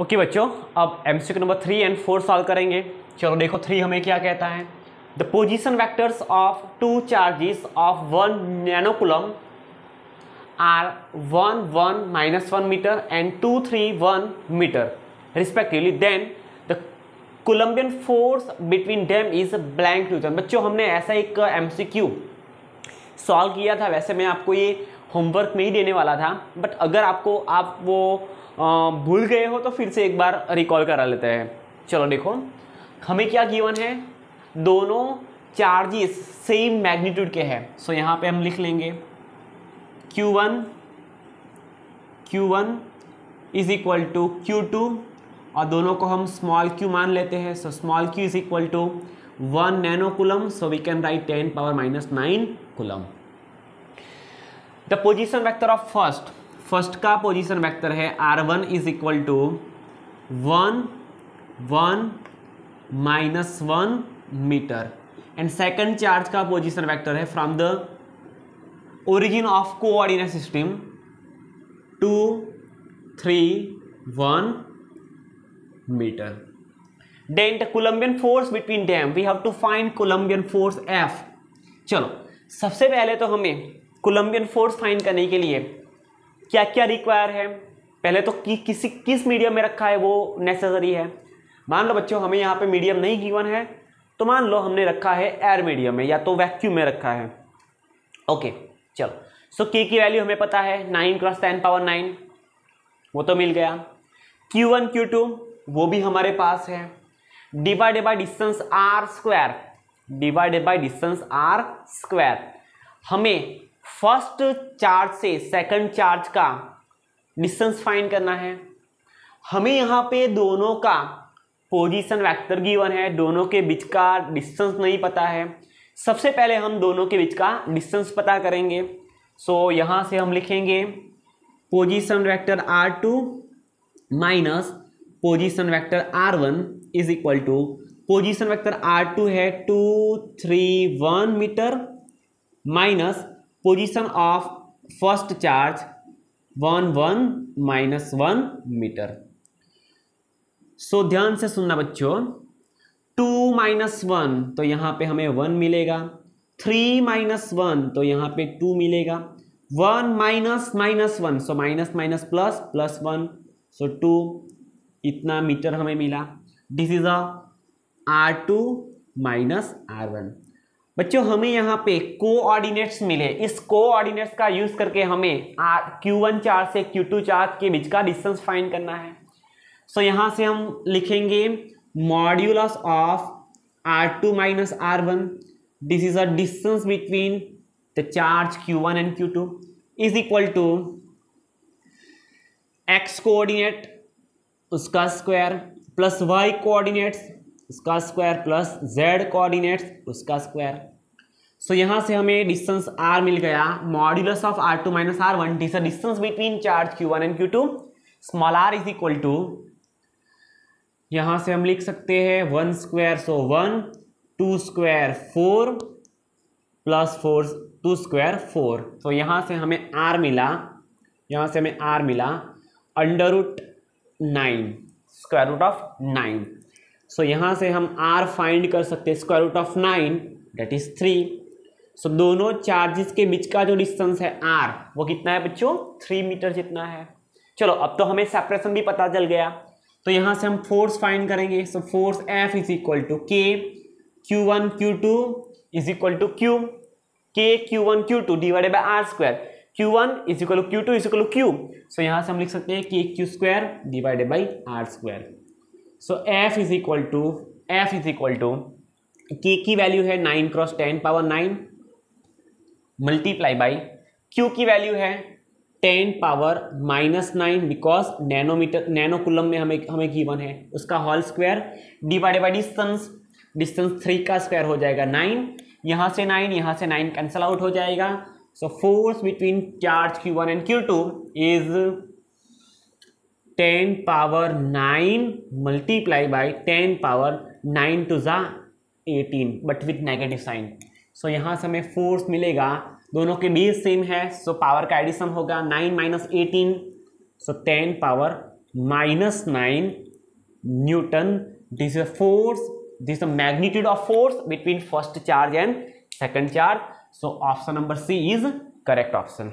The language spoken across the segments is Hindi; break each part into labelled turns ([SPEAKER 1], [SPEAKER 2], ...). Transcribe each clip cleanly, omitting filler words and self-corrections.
[SPEAKER 1] ओके बच्चों, अब एमसीक्यू नंबर 3 एंड 4 सॉल्व करेंगे। चलो देखो 3 हमें क्या कहता है। The position vectors of two charges of 1 nanocoulomb are 1 1 -1 metre and 2 3 1 metre respectively, then the Coulombian force between them is blank newton. बच्चों हमने ऐसा एक एमसीक्यू सॉल्व किया था। वैसे मैं आपको ये होमवर्क में ही देने वाला था, बट अगर आप वो भूल गए हो तो फिर से एक बार रिकॉल करा लेते हैं। चलो देखो हमें क्या गिवन है, दोनों चार्जेस सेम मैग्नीट्यूड के हैं। सो यहाँ पे हम लिख लेंगे Q1 is equal to Q2 और दोनों को हम स्मॉल q मान लेते हैं। So small q is equal to 1 nanocoulomb, so we can write 10⁻⁹ coulomb. The position vector of first का पोजीशन वेक्टर है R1 is equal to 1 1 -1 metre and second charge का पोजीशन वेक्टर है from the origin of coordinate system 2 3 1 metre. Then the Coulombian force between them, we have to find Coulombian force F। चलो सबसे पहले तो हमें कोलम्बियन फोर्स फाइंड करने के लिए क्या क्या रिक्वायर है, पहले तो किस मीडियम में रखा है वो नेसेसरी है। मान लो बच्चों हमें यहाँ पे मीडियम नहीं गिवन है, तो मान लो हमने रखा है एयर मीडियम में या तो वैक्यूम में रखा है। ओके चलो, सो K की वैल्यू हमें पता है 9 × 10⁹, वो तो मिल गया। Q1 Q2 वो भी हमारे पास है, divided by distance R square. हमें फर्स्ट चार्ज से सेकंड चार्ज का डिस्टेंस फाइंड करना है। हमें यहाँ पे दोनों का पोजीशन वेक्टर गिवन है, दोनों के बीच का डिस्टेंस नहीं पता है। सबसे पहले हम दोनों के बीच का डिस्टेंस पता करेंगे। सो यहाँ से हम लिखेंगे position vector R2 minus position vector R1 is equal to, position vector R2 है 2 3 1 metre minus position of first charge 1 1 -1 metre. So ध्यान से सुनना बच्चों, 2 -1 तो यहाँ पे हमें 1 मिलेगा, 3 -1 तो यहाँ पे 2 मिलेगा, 1 -1 सो माइनस माइनस प्लस 1 सो 2, इतना मीटर हमें मिला। This is R2 minus R1। बच्चों हमें यहाँ पे कोऑर्डिनेट्स मिले, इस कोऑर्डिनेट्स का यूज करके हमें Q1 चार्ज से Q2 चार्ज के बीच का डिस्टेंस फाइंड करना है। सो यहाँ से हम लिखेंगे modulus of R2 minus R1, this is a distance between the charge Q1 and Q2 is equal to x coordinate उसका स्क्वायर प्लस y कोऑर्डिनेट्स उसका स्क्वायर प्लस z कोऑर्डिनेट्स उसका स्क्वायर। सो यहाँ से हमें डिस्टेंस r मिल गया, modulus of R2 minus R1, this is distance between charge Q1 and Q2, small r is equal to, यहाँ से हम लिख सकते हैं 1 square so 1, 2 square 4 plus 4 2 square 4। तो यहाँ से हमें r मिला √9 स्क्वायर रूट ऑफ 9। सो यहाँ से हम r फाइंड कर सकते हैं, square root of 9 that is 3। So दोनों चार्जेस के बीच का जो डिस्टेंस है r वो कितना है बच्चों, 3 मीटर जितना है। चलो अब तो हमें सेपरेशन भी पता चल गया, तो यहाँ से हम फोर्स फाइंड करेंगे। So force F is equal to K Q1 Q2 is equal to Q K Q1 Q2 divided by R square, Q1 is equal to Q2 is equal to Q। So यहाँ से हम लिख सकते हैं K Q square divided by R square. So F is equal to K की वैल्यू है 9 × 10⁹ मल्टीप्लाई बाई Q की वैल्यू है 10⁻⁹ बिकॉज नैनोकूलम में हमें गिवन है, उसका whole square divided by distance 3 का स्क्वायर हो जाएगा 9, यहाँ से 9 कैंसल आउट हो जाएगा। So force between charge Q1 and Q2 is 10⁻9 multiply by 10⁻9 to ज़ा 18 but with negative sign. So यहाँ से हमें फोर्स मिलेगा, दोनों के बीच सेम है, सो पावर का एडिशन होगा 9 - 18 so 10 power -9 newton. This is force, this is the magnitude of force between first charge and second charge. So option number C is correct option.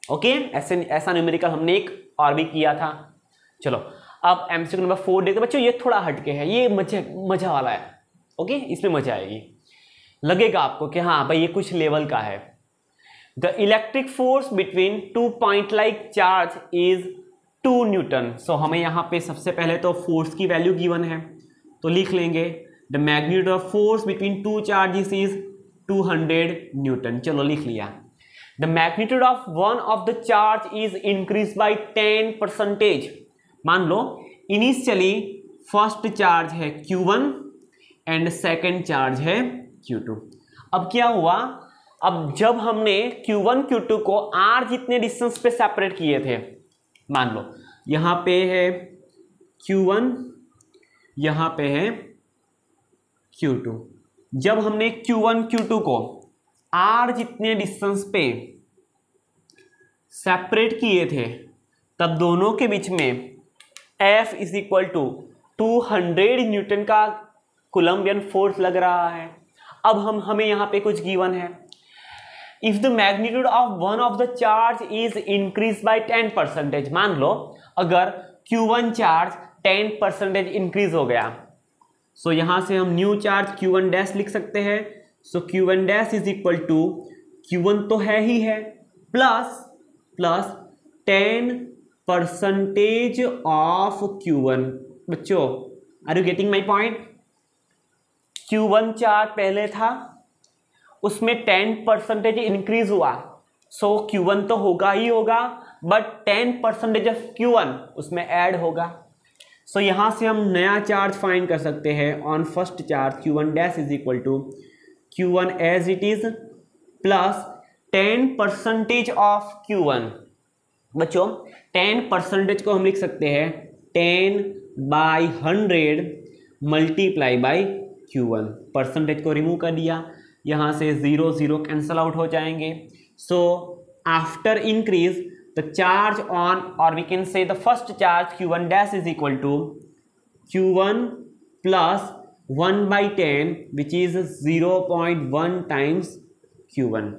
[SPEAKER 1] Okay, ऐसा न्यूमेरिकल हमने एक और भी किया था। चलो अब एमसीक्यू नंबर 4 देखते बच्चों, ये थोड़ा हटके है, ये मजा वाला है। ओके, इसमें मजा आएगी, लगेगा आपको कि हाँ भाई ये कुछ लेवल का है। The electric force between 2 point like charge is 2 newton. So हमें यहाँ पे सबसे पहले तो फोर्स की वैल्यू गिवन है, तो लिख लेंगे the magnitude of force between 2 charges is 200 Newton. चलो लिख लिया। The magnitude of one of the charge is increase by 10%। मान लो इनिशियली फर्स्ट चार्ज है Q1 एंड सेकेंड चार्ज है Q2। अब क्या हुआ, अब जब हमने Q1 Q2 को R जितने डिस्टेंस पे सेपरेट किए थे, मान लो यहाँ पे है Q1, यहाँ पे है Q2। जब हमने Q1 Q2 को R जितने डिस्टेंस पे सेपरेट किए थे, तब दोनों के बीच में F is equal to 200 newton का कूलम्बियन फोर्स लग रहा है। अब हमें यहाँ पे कुछ गिवन है, if the magnitude of one of the charge is increase by 10%। मान लो अगर Q1 चार्ज 10% इंक्रीज हो गया, सो यहां से हम न्यू चार्ज Q1 डैश लिख सकते हैं। So Q1 dash is equal to Q1 तो है ही है, प्लस 10% ऑफ Q1। बच्चों are you getting my point? Q1 charge पहले था, उसमें 10% इंक्रीज हुआ, सो Q1 तो होगा ही होगा, बट 10% ऑफ Q1 उसमें ऐड होगा। सो यहां से हम नया चार्ज फाइंड कर सकते हैं on first charge Q1 dash is equal to Q1 as it is plus 10% of Q1। बच्चों 10% को हम लिख सकते हैं 10/100 मल्टीप्लाई बाई Q1। परसेंटेज को रिमूव कर दिया, यहाँ से 0 0 कैंसल आउट हो जाएंगे। So after increase the charge on, और we can say the first charge Q1 dash is equal to Q1 plus 1/10 which is 0.1 times Q1।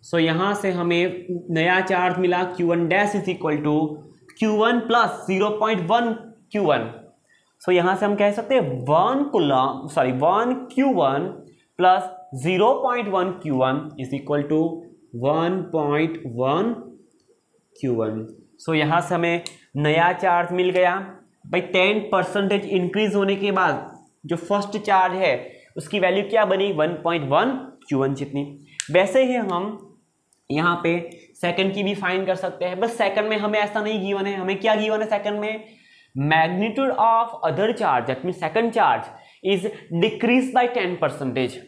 [SPEAKER 1] So यहाँ से हमें नया चार्ज मिला Q1 dash is equal to Q1 plus 0.1 Q1। So यहाँ से हम कह सकते हैं 1 Q1 plus 0.1 Q1 is equal to 1.1 Q1। So यहाँ से हमें नया चार्ज मिल गया भाई। 10% इंक्रीज होने के बाद जो फर्स्ट चार्ज है उसकी वैल्यू क्या बनी, 1.1 Q1 जितनी। वैसे ही हम यहाँ पे सेकंड की भी फाइंड कर सकते हैं, बस सेकंड में हमें ऐसा नहीं गिवन है। हमें क्या गिवन है सेकंड में, magnitude of other charge that mean second charge is decrease by 10%।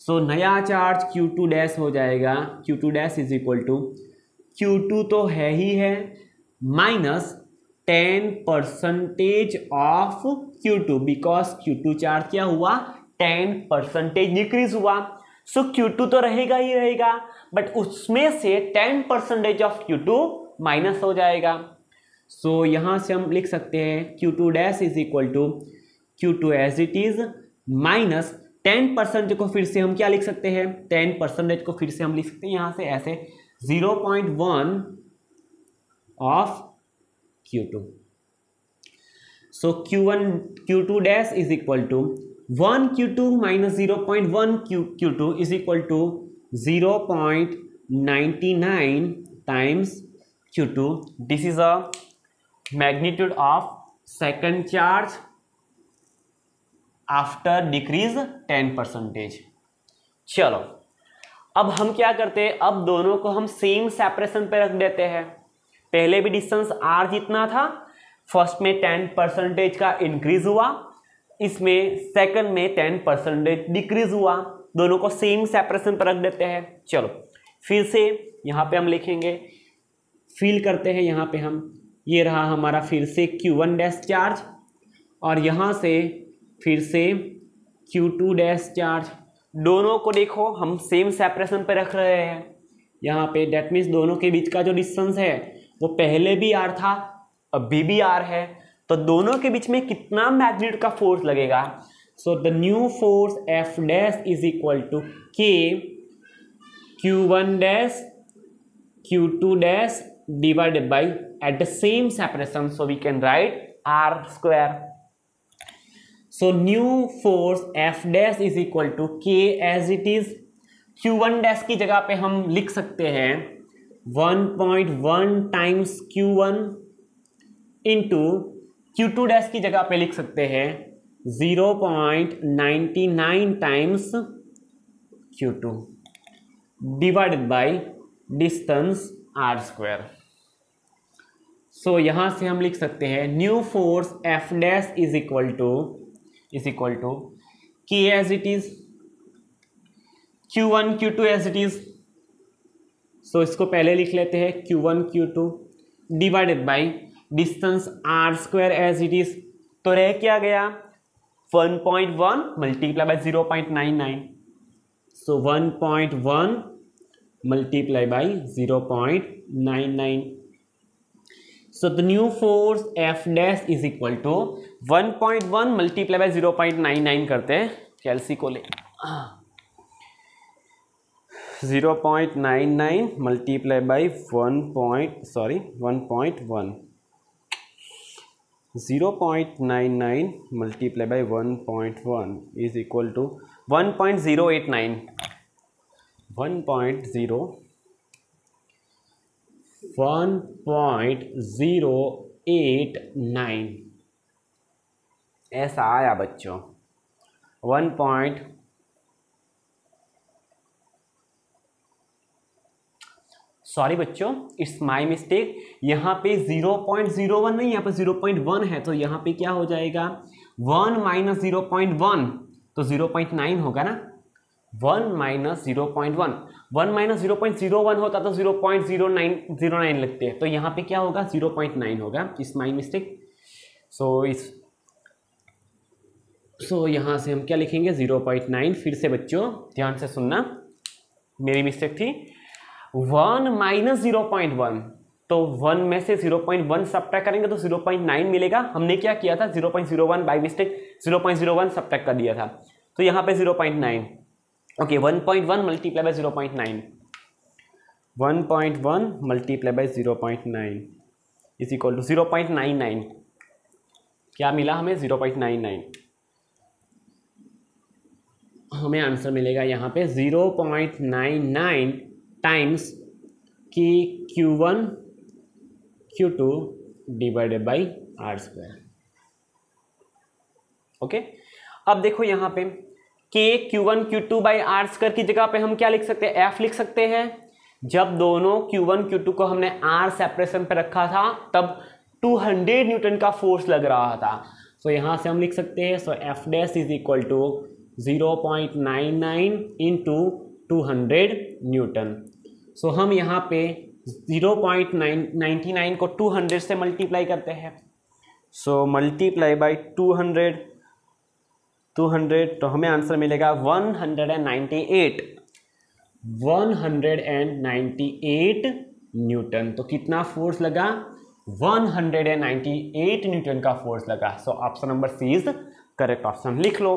[SPEAKER 1] सो नया चार्ज Q2 डैश हो जाएगा, Q2 dash is equal to Q2 तो है ही है minus 10% of Q2, because Q2 charge क्या हुआ, 10% डिक्रीज हुआ। सो Q2 तो रहेगा ही रहेगा, बट उसमें से 10% ऑफ Q2 माइनस हो जाएगा। सो यहां से हम लिख सकते हैं Q2 dash is equal to Q2 as it is minus 10% को फिर से हम क्या लिख सकते हैं, 10% को फिर से हम लिख सकते हैं यहाँ से ऐसे 0.1 of Q2। So Q2 dash is equal to 1 Q2 minus 0.1 Q2 is equal to 0.99 times Q2। This is a magnitude of second charge after decrease 10%। चलो अब हम क्या करते हैं, अब दोनों को हम सेम सेपरेशन पे रख देते हैं। पहले भी डिस्टेंस R जितना था, फर्स्ट में 10% का इंक्रीज हुआ, इसमें सेकंड में 10% डिक्रीज हुआ। दोनों को सेम सेपरेशन पर रख देते हैं। चलो फिर से यहाँ पे हम लिखेंगे, फिल करते हैं यहाँ पे हम, ये रहा हमारा फिर से Q1 डैश चार्ज, और यहाँ से फिर से Q2 डैश चार्ज। दोनों को देखो हम सेम सेपरेशन पे रख रहे हैं यहाँ पे, डेट मीन्स दोनों के बीच का जो डिस्टेंस है वो पहले भी R था, और बी भी आर है, तो दोनों के बीच में कितना मैग्नीट्यूड का फोर्स लगेगा? So the new force F dash is equal to K Q1 dash Q2 dash divided by at the same separation, so we can write R square. So new force F dash is equal to K as it is. Q1 dash की जगह पे हम लिख सकते हैं 1.1 times Q1 into Q2 dash की जगह पे लिख सकते हैं 0.99 times Q2 divided by distance R square. So यहां से हम लिख सकते हैं new force F dash is equal to K as it is, Q1 Q2 as it is. So इसको पहले लिख लेते हैं Q1 Q2 divided by distance R square as it is. तो रह क्या गया 1.1 multiply by 0.99. So 1.1 multiply by 0.99. So the new force F dash is equal to 1.1 multiply by 0.99 करते हैं, कैलसी को ले 0.99 multiply by 1.1 0.99 multiply by 1.1 is equal to 1.089. 1.089 ऐसा आया बच्चों. 1. सॉरी बच्चों, इट्स माय मिस्टेक. यहाँ पे 0.01 नहीं, यहाँ पे 0.1 है, तो यहाँ पे क्या हो जाएगा 1 माइनस 0.1 तो 0.9 होगा ना. 1 माइनस 0.1, 1 माइनस 0.01 होता तो 0.0909 लगते हैं, तो यहाँ पे क्या होगा 0.9 होगा. इस माई मिस्टेक. सो यहाँ से हम क्या लिखेंगे 0.9. फिर से बच्चों ध्यान से सुनना, मेरी मिस्टेक थी. 1 माइनस 0.1, तो 1 में से 0.1 सब्ट्रैक्ट करेंगे तो 0.9 मिलेगा. हमने क्या किया था 0.01 बाई मिस्टेक 0.01 सब्ट्रैक्ट कर दिया था, तो यहाँ पे 0.9. Okay 1.1 multiply by 0.9, 1.1 multiply by 0.9 is equal to 0.99. क्या मिला हमें 0.99. हमें आंसर मिलेगा यहाँ पे 0.99 टाइम्स की Q1 Q2 divided by R square. Okay, अब देखो यहाँ पे K Q1 Q2 by R square की जगह पे हम क्या लिख सकते हैं, F लिख सकते हैं. जब दोनों Q1 Q2 को हमने R सेपरेशन पे रखा था तब 200 न्यूटन का फोर्स लग रहा था. तो यहाँ से हम लिख सकते हैं so F dash is equal to 0.99 into 200 newton. So हम यहाँ पे 0.99 को 200 से मल्टीप्लाई करते हैं. सो मल्टीप्लाई बाई 200 तो हमें आंसर मिलेगा 198 न्यूटन. तो कितना फोर्स लगा 198 न्यूटन का फोर्स लगा. So option number C is correct option. लिख लो.